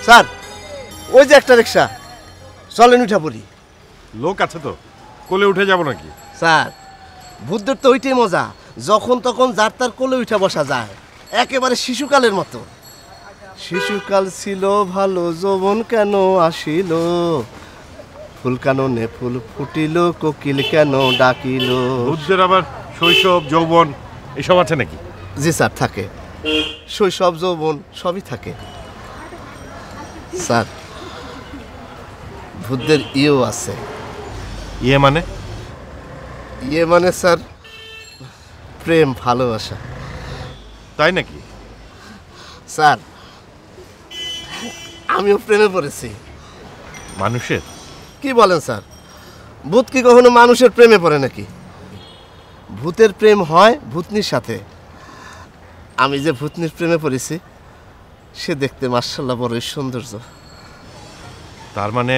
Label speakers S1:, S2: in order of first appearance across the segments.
S1: Sir ওই যে একটা রিক্সা, চলেন উঠা পড়ি।
S2: লোক আছে তো, কোলে উঠে যাব নাকি?
S1: স্যার ভূতদের তো ওইটাই মজা, যখন তখন যার তার কোলে উঠে বসা যায়, একেবারে শিশুকালের মতো। শিশুকাল ছিল ভালো, যৌবন কেন আসিল, ফুল কাননে ফুল ফুটিল, কোকিল কেন ডাকিল।
S2: ভূতদের আবার শৈশব যৌবন এসব আছে নাকি?
S1: জি স্যার, থাকে। শৈশব যৌবন সবই থাকে স্যার। ভূতদের ইয়েও আছে।
S2: ইয়ে মানে?
S1: ইয়ে মানে স্যার প্রেম, ভালোবাসা।
S2: তাই নাকি?
S1: স্যার আমিও প্রেমে পড়েছি।
S2: মানুষের?
S1: কি বলেন স্যার, ভূত কি কখনো মানুষের প্রেমে পড়ে নাকি? ভূতের প্রেম হয় ভূতনির সাথে। আমি যে ভূতনির প্রেমে পড়েছি, সে দেখতে মাশাআল্লাহ বড়ই সৌন্দর্য।
S2: তার মানে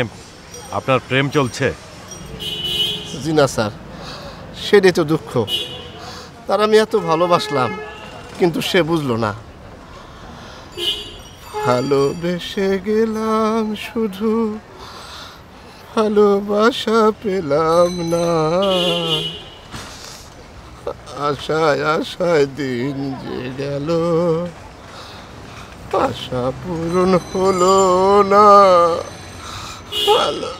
S2: আপনার প্রেম চলছে?
S1: জি না স্যার, সেটাই তো দুঃখ। তার আমি এত ভালোবাসলাম, কিন্তু সে বুঝলো না। ভালোবেসে গেলাম শুধু, ভালোবাসা পেলাম না, আশায় আশায় দিন যে গেল, আশা পূরণ হলো না। ভালো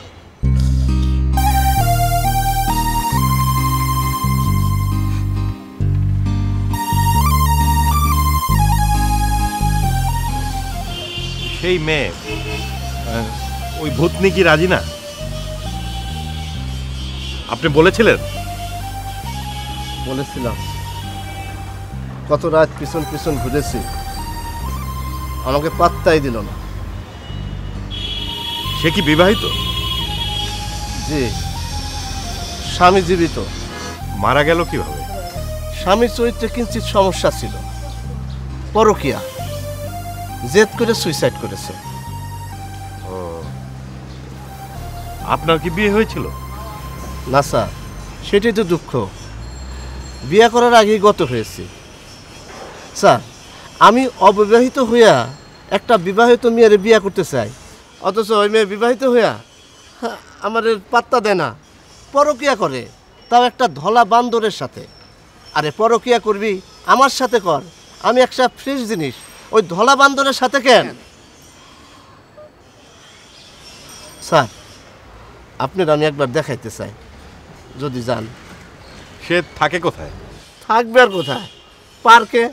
S2: সেই মেয়ে ওই ভূতনি কি রাজি না? আপনি বলেছিলেন?
S1: বলেছিলাম। কত রাত পিছন পিছন ঘুরেছি, আমাকে পাত্তাই দিল না।
S2: সে কি বিবাহিত?
S1: জি, স্বামী জীবিত।
S2: মারা গেল কিভাবে?
S1: স্বামীর চরিত্রে কিঞ্চিত সমস্যা ছিল, পরকীয়া, জেদ করে সুইসাইড করেছে।
S2: ও, আপনার কি বিয়ে হয়েছিল?
S1: না স্যার, সেটাই তো দুঃখ। বিয়ে করার আগেই গত হয়েছি স্যার। আমি অবিবাহিত হইয়া একটা বিবাহিত মেয়ের বিয়ে করতে চাই, অথচ ওই মেয়ে বিবাহিত হইয়া আমাদের পাত্তা দেয় না, পরকীয়া করে, তাও একটা ধলা বান্দরের সাথে। আরে পরকীয়া করবি আমার সাথে কর, আমি একটা ফ্রেশ জিনিস, ওই ধলা বান্দরের সাথে কেন? স্যার আপনার আমি একবার দেখাইতে চাই, যদি যান।
S2: সে থাকে কোথায়?
S1: থাকবে আর কোথায়, পার্কে,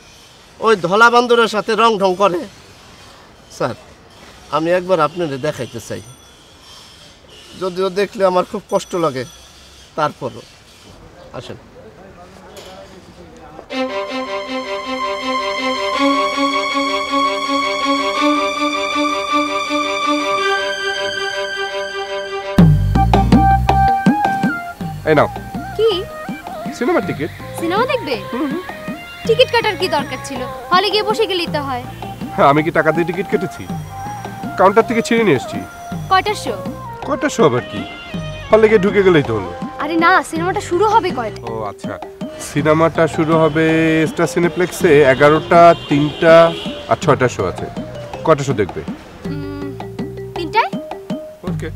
S1: ওই ধলা বান্দরের সাথে রং ঢং করে। স্যার আমি একবার আপনাদের দেখাইতে চাই, যদিও দেখলে আমার খুব কষ্ট লাগে, তারপরও আসেন।
S3: এই নাও।
S4: কি?
S3: সিনেমার টিকিট।
S4: সিনেমা দেখবে? টিকিট কাটার কি দরকার ছিল? হলে গিয়ে বসে গেলেই তো হয়।
S3: হ্যাঁ, আমি কি টাকা দিয়ে টিকিট কেটেছি? কাউন্টার থেকে ছিঁড়ে নিয়ে এসেছি।
S4: কয়টার শো?
S3: কয়টার শো আবার কি? হলে গিয়ে ঢুকে গেলেই তো হলো।
S4: আরে না, সিনেমাটা শুরু হবে কয়টা?
S3: ও আচ্ছা, সিনেমাটা শুরু হবে স্টার সিনেপ্লেক্সে 11টা, 3টা আর 6টা শো আছে। কয়টা শো দেখবে?
S4: 3টায়।
S3: ওকে।